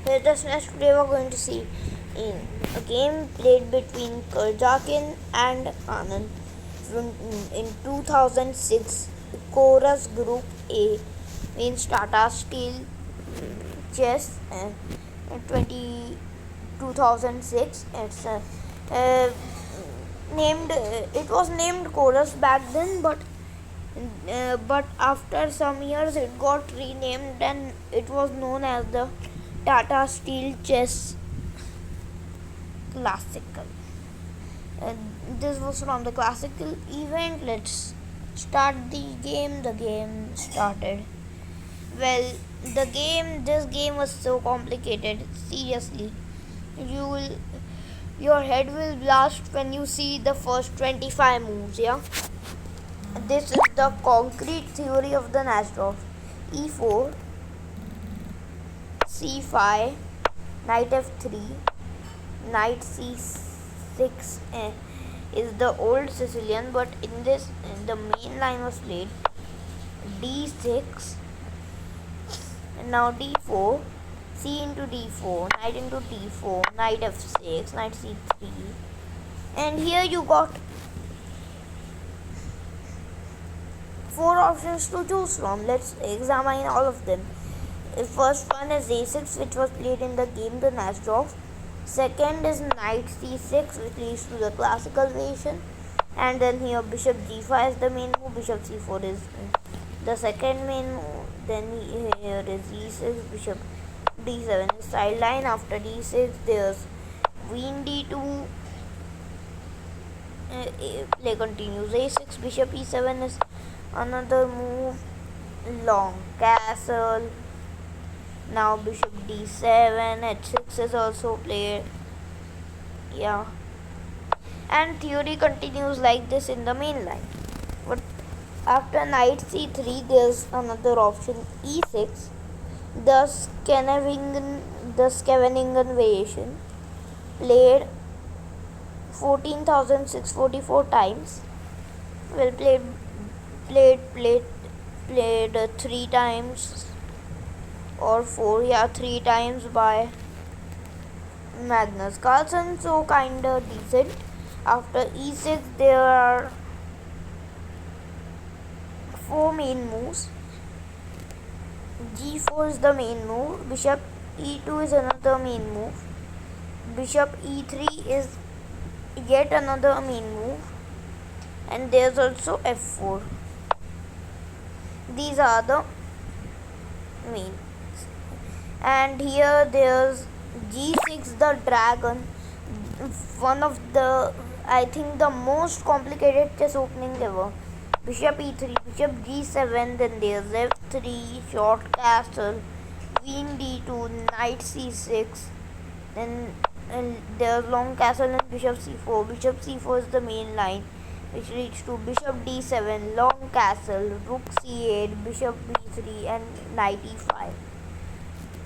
This next today we're going to see in a game played between Kurjakin and Anand in 2006. Chorus Group A means Tata Steel Chess 2006. It's uh, named. It was named Chorus back then, but after some years it got renamed and it was known as the Tata Steel Chess Classical. And this was from the classical event. Let's start the game. The game started. Well, this game was so complicated. Seriously, your head will blast when you see the first 25 moves. Yeah. This is the concrete theory of the Nazdorf. E4, C5, knight f3, knight c6 is the old Sicilian, but in the main line was played d6, and now d4, c into d4, knight into d4, knight f6, knight c3, and here you got 4 options to choose from. Let's examine all of them. The first one is a6, which was played in the game the Nazdorf. Second is knight c6, which leads to the classical variation. And then here bishop g5 is the main move, bishop c4 is the second main move. Then here is e6, bishop d7 is sideline. After d6 there's queen d2, play continues. a6, bishop e7 is another move, long castle. Now bishop d7, h6 is also played. Yeah, and theory continues like this in the main line. But after knight c3 there's another option, e6, the Scheveningen variation, played 14,644 times. Well, played 3 times or 4, yeah, 3 times by Magnus Carlsen, so kinda decent. After e6 there are 4 main moves. g4 is the main move, bishop e2 is another main move, bishop e3 is yet another main move, and there's also f4. These are the main. And here there's g6, the dragon, one of the, I think, the most complicated chess opening ever. Bishop e3, bishop g7, then there's f3, short castle, queen d2, knight c6, then there's long castle and bishop c4. Bishop c4 is the main line, which leads to bishop d7, long castle, rook c8, bishop b3, and knight e5.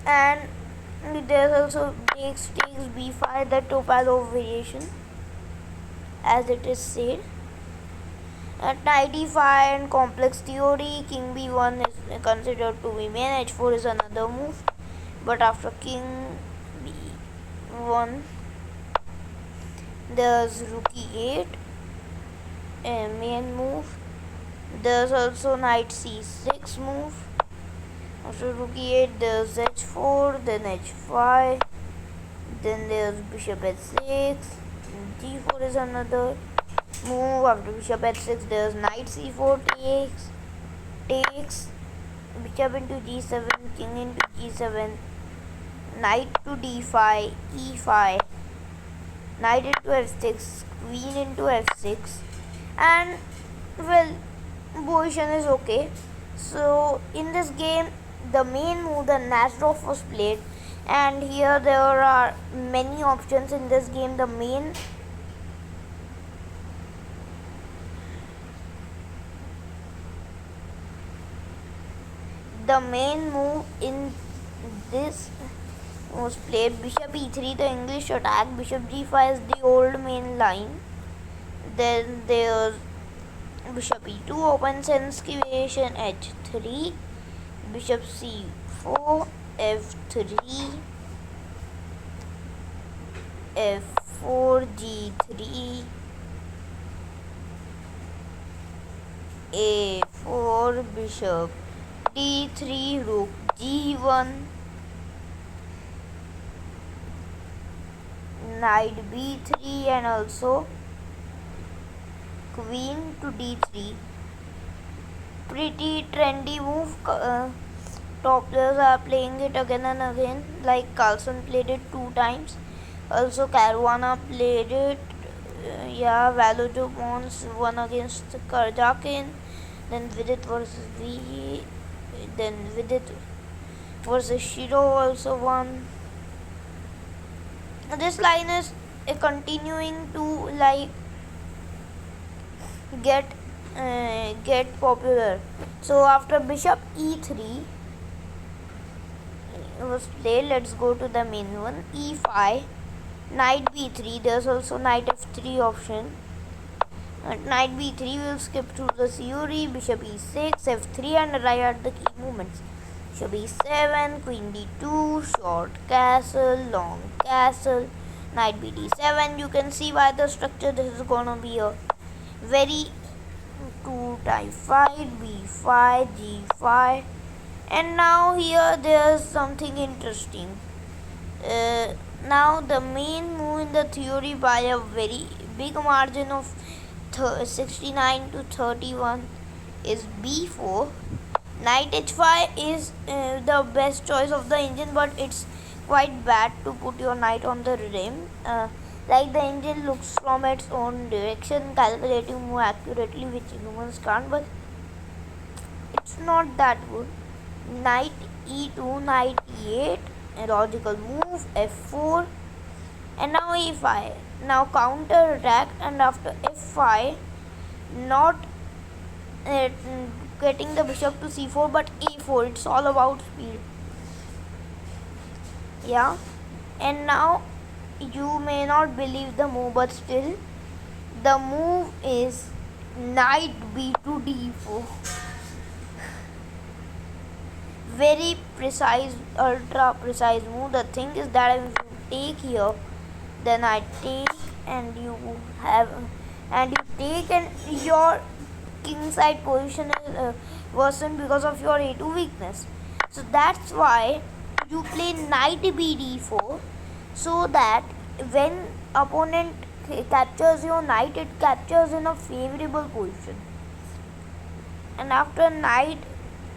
And there's also takes b5, the Topalov variation, as it is said. At knight e5 and complex theory, king b1 is considered to be main, h4 is another move. But after king b1 there's rook e8, a main move. There's also knight c6 move. After rook e8 there's h4, then h5, then there's bishop h6, g4 is another move. After bishop h6 there's knight c4 takes, bishop into g7, king into g7, knight to d5, e5, knight into f6, queen into f6, and well, position is okay. So in this game the main move, the Nazdorf, was played, and here there are many options in this game. The main move in this was played bishop e3, the English attack, bishop g5 is the old main line, then there's bishop e2 open sense variation, h3, bishop c4, f3, f4 g3 a4 bishop d3 rook g1 knight b3 and also queen to d3. Pretty trendy move. Top players are playing it again and again, like Carlson played it 2 times, also Caruana played it. Yeah, Valojo Pons won against Karjakin, then Vidit versus V, then Vidit versus Shiro also won. This line is continuing to like get popular. So after bishop e3 was played, let's go to the main one. e5, knight b3. There's also knight f3 option. At knight b3 we'll skip through the theory. Bishop e6, f3 and arrive at the key movements. Bishop e7, queen d2, short castle, long castle, knight bd7. You can see by the structure this is gonna be a very two type fight. b5, g5, and now here there's something interesting. Now the main move in the theory by a very big margin of 69 to 31 is b4. Knight h5 is the best choice of the engine, but it's quite bad to put your knight on the rim. Like the engine looks from its own direction, calculating more accurately, which humans can't, but it's not that good. Knight e2, knight e8, a logical move, f4, and now e5. Now counter attack, and after f5, not getting the bishop to c4 but a4. It's all about speed. Yeah, and now you may not believe the move, but still the move is knight b2 d4. Very precise, ultra precise move. The thing is that if you take here, then I take and you have and you take and your king side position is worsened because of your a2 weakness. So that's why you play knight bd4, so that when opponent captures your knight, it captures in a favorable position. And after knight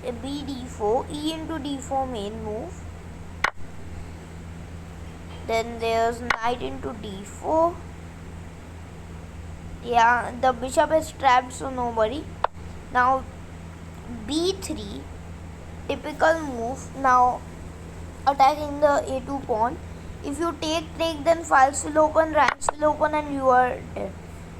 bd4, e into d4 main move, then there's knight into d4. Yeah, the bishop is trapped, so nobody. Now b3, typical move. Now attacking the a2 pawn. If you take, then files will open, ranks will open, and you are dead.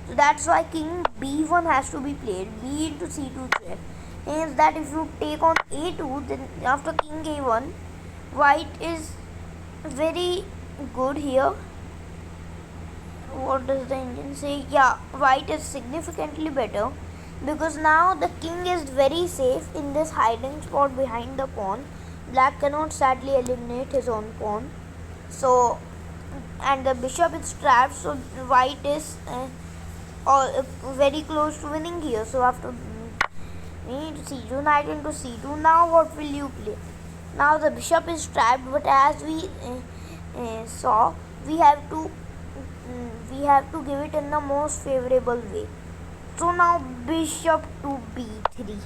So that's why king b1 has to be played. B into c2 check means that if you take on a2, then after king a1, white is very good here. What does the engine say? Yeah, white is significantly better, because now the king is very safe in this hiding spot behind the pawn. Black cannot sadly eliminate his own pawn. So, and the bishop is trapped, so white is very close to winning here. So after c2, knight into c2, now what will you play? Now the bishop is trapped, but as we saw, we have to give it in the most favorable way. So now bishop to b3,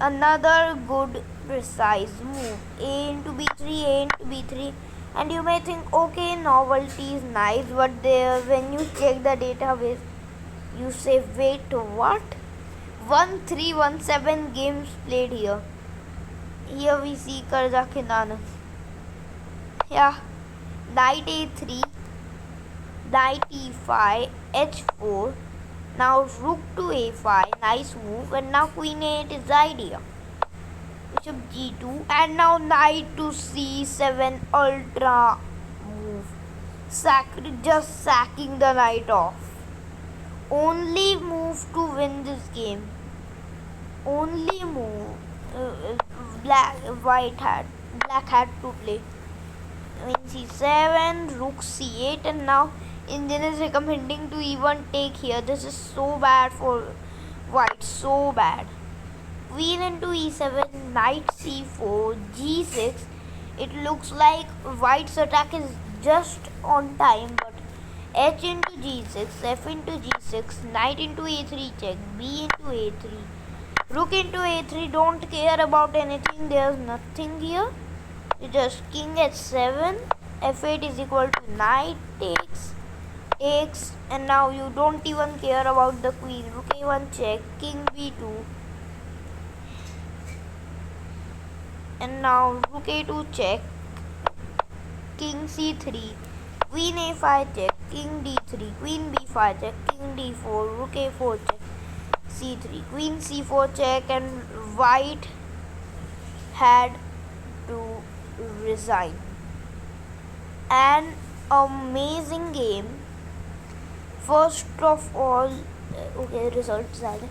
another good precise move. A into b3, a into b3, and you may think, okay, novelty is nice, but there when you check the database, you say, wait, what? 1317 games played here. Here we see Karjakin. Yeah, knight a3, knight e5, h4. Now rook to a5, nice move, and now queen a8 is the idea. Bishop g2, and now knight to c7, ultra move. Just sacking the knight off. Only move to win this game. Only move. Black had to play. Queen c7, rook c8, and now Indian is recommending to even take here. This is so bad for white, so bad. Queen into e7, knight c4, g6. It looks like white's attack is just on time, but h into g6, f into g6, knight into a3 check, b into a3, rook into a3. Don't care about anything, there's nothing here. Just king h7, f8 is equal to knight takes, and now you don't even care about the queen. Rook a1 check, king b2, and now rook a2 check, king c3, queen a5 check, king d3, queen b5 check, king d4, rook a4 check, c3, queen c4 check, and white had to resign. An amazing game. First of all, okay, results are there.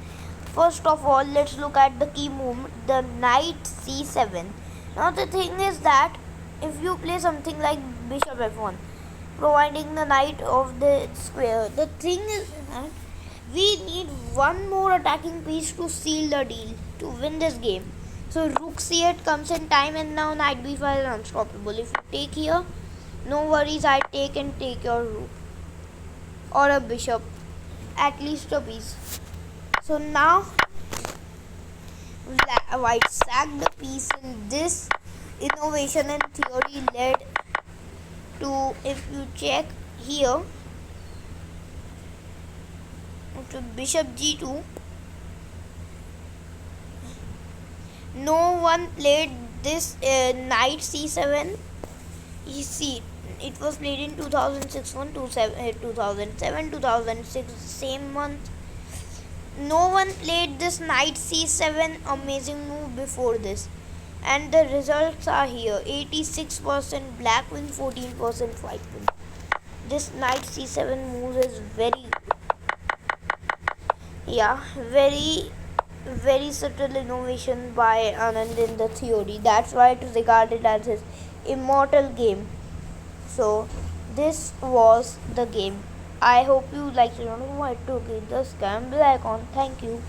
First of all, let's look at the key movement, the knight c7. Now the thing is that if you play something like bishop f1, providing the knight of the square, the thing is that we need one more attacking piece to seal the deal to win this game. So rook c8 comes in time, and now knight b5 is unstoppable. If you take here, no worries, I take and take your rook or a bishop, at least a piece. So now white sacked the piece, and this innovation and theory led to, if you check here, to bishop g2. No one played this knight c7. You see, it was played in 2006, 2007, 2006, same month. No one played this knight c7 amazing move before this, and the results are here. 86% black win, 14% white win. This knight c7 move is very, very subtle innovation by Anand in the theory. That's why it is regarded as his immortal game. So this was the game. I hope you liked it. Don't forget to click the scam bell icon. Thank you.